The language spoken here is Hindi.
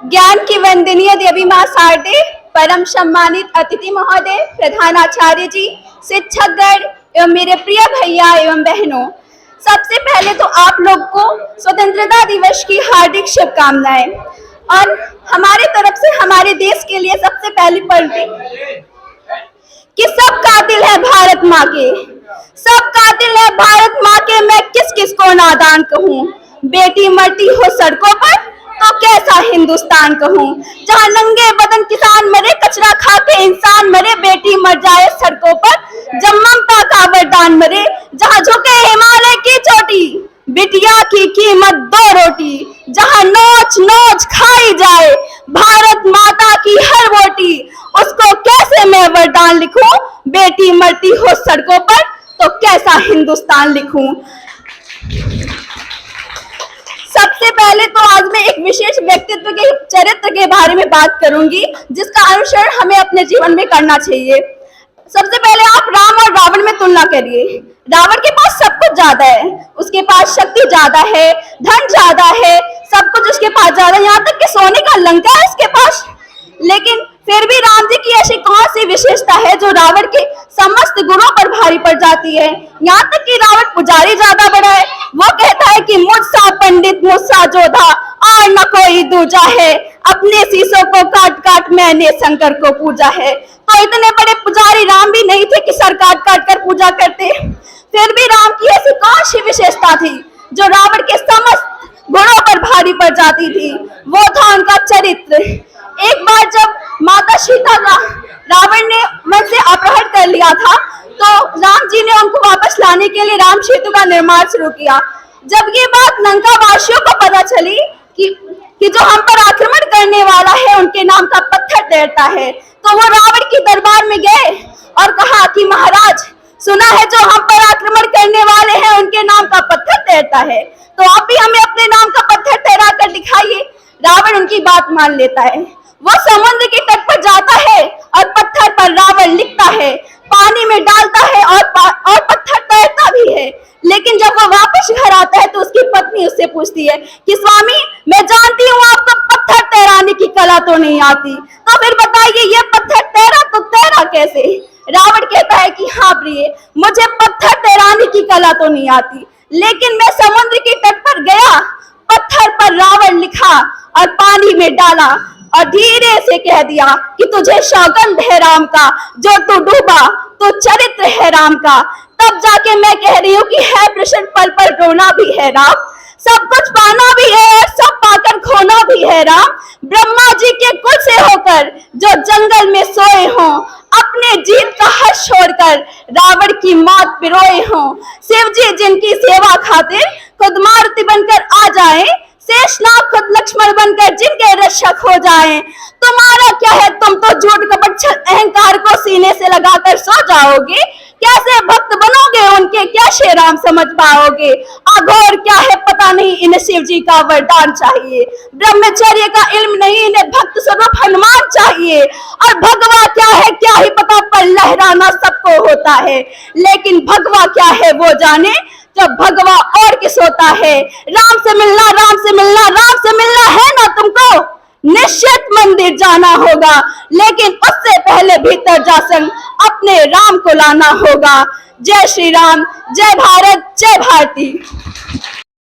ज्ञान की वंदनीय देवी मां शारदे, परम सम्मानित अतिथि महोदय, प्रधानाचार्य जी, शिक्षकगण एवं मेरे प्रिय भैया एवं बहनों, सबसे पहले तो आप लोग को स्वतंत्रता दिवस की हार्दिक शुभकामनाएं। और हमारे तरफ से हमारे देश के लिए सबसे पहली पंक्ति कि सब कातिल है भारत माँ के, सब कातिल है भारत माँ के, मैं किस किस को नादान कहूँ। बेटी मरती हो सड़कों पर तो कैसा हिंदुस्तान कहूँ। जहाँ नंगे बदन किसान मरे, कचरा खा के इंसान मरे, बेटी मर जाए सड़कों पर जब ममता का वरदान मरे। जहाँ झुके हिमालय की चोटी, बिटिया की कीमत 2 रोटी। जहाँ नोच नोच खाई जाए भारत माता की हर बोटी, उसको कैसे मैं वरदान लिखूं। बेटी मरती हो सड़कों पर तो कैसा हिंदुस्तान लिखूं। सबसे पहले तो आज मैं एक विशेष व्यक्तित्व के चरित्र के बारे में बात करूंगी, जिसका अनुसरण हमें अपने जीवन में करना चाहिए। सबसे पहले आप राम और रावण में तुलना करिए। रावण के पास सब कुछ ज्यादा है, उसके पास शक्ति ज्यादा है, धन ज्यादा है, सब कुछ उसके पास ज्यादा है, यहाँ तक कि सोने का लंका है उसके पास। लेकिन फिर भी राम जी की ऐसी कौन सी विशेषता है जो रावण के समस्त गुणों पर भारी पड़ जाती है। यहाँ तक कि रावण पुजारी ज्यादा बड़ा है। वो कहता है कि मुझसा पंडित मुझसा जोधा और न कोई दूजा है, अपने शीशों को काट काट मैंने शंकर को पूजा है। तो इतने बड़े पुजारी राम भी नहीं थे कि सर काट काट कर पूजा करते। फिर भी राम की ऐसी कौन सी विशेषता थी जो रावण के समस्त गुणों पर भारी पड़ जाती थी। वो था उनका चरित्र। एक बार जब माता सीता का रावण ने मन से अपहरण कर लिया था, तो राम जी ने उनको वापस लाने के लिए राम सेतु का निर्माण शुरू किया। जब ये बात लंका वासियों को पता चली कि जो हम पर आक्रमण करने वाला है उनके नाम का पत्थर तैरता है, तो वो रावण के दरबार में गए और कहा कि महाराज, सुना है जो हम पर आक्रमण करने वाले हैं उनके नाम का पत्थर तैरता है, तो आप भी हमें अपने नाम का पत्थर तैरा कर दिखाइए। रावण उनकी बात मान लेता है। वो समुद्र के तट पर जाता है और पत्थर पर रावण लिखता है, पानी में डालता है और पत्थर तैरता भी है। लेकिन जब वो वापस घर आता है तो उसकी पत्नी उससे पूछती है कि स्वामी, मैं जानती हूँ आपको पत्थर तैराने की कला तो नहीं आती, तो फिर बताइए ये पत्थर तैरा तो तैरा कैसे। रावण कहता है कि हाँ प्रिय, मुझे पत्थर तैराने की कला तो नहीं आती, लेकिन मैं समुद्र के तट पर गया, पत्थर पर रावण लिखा और पानी में डाला और धीरे से कह दिया कि तुझे सौगंध है राम का, जो तू डूबा तो चरित्र है राम का। तब जाके मैं कह रही हूँ कि है प्रश्न पल पल रोना भी है राम, सब कुछ पाना भी है, सब पाकर खोना भी है राम। ब्रह्मा जी के कुल से होकर जो जंगल में सोए हों, अपने जीत का हर्ष छोड़कर रावण की मौत पिरोए हों। शिव जी जिनकी सेवा खातिर खुद मारुति बनकर आ जाएं, शेषनाग खुद लक्ष्मण बनकर जिनके रक्षक हो जाएं। तुम्हारा क्या है, तुम तो झूठ कपट छल अहंकार को सीने से लगाकर सो जाओगे। कैसे भक्त बनोगे उनके, कैसे राम समझ पाओगे। अघोर क्या है पता नहीं, इन्हें शिव जी का वरदान चाहिए। ब्रह्मचर्य का इल्म नहीं, इन्हें भक्त स्वरूप हनुमान चाहिए। और भगवा क्या ही पता, पर लहराना सबको होता है, लेकिन भगवा क्या है वो जाने जब भगवा और किस होता है। राम से मिलना, राम से मिलना, राम से मिलना है ना तुमको, निश्चित मंदिर जाना होगा, लेकिन उससे पहले भीतर जा संग अपने राम को लाना होगा। जय श्री राम, जय भारत, जय भारती।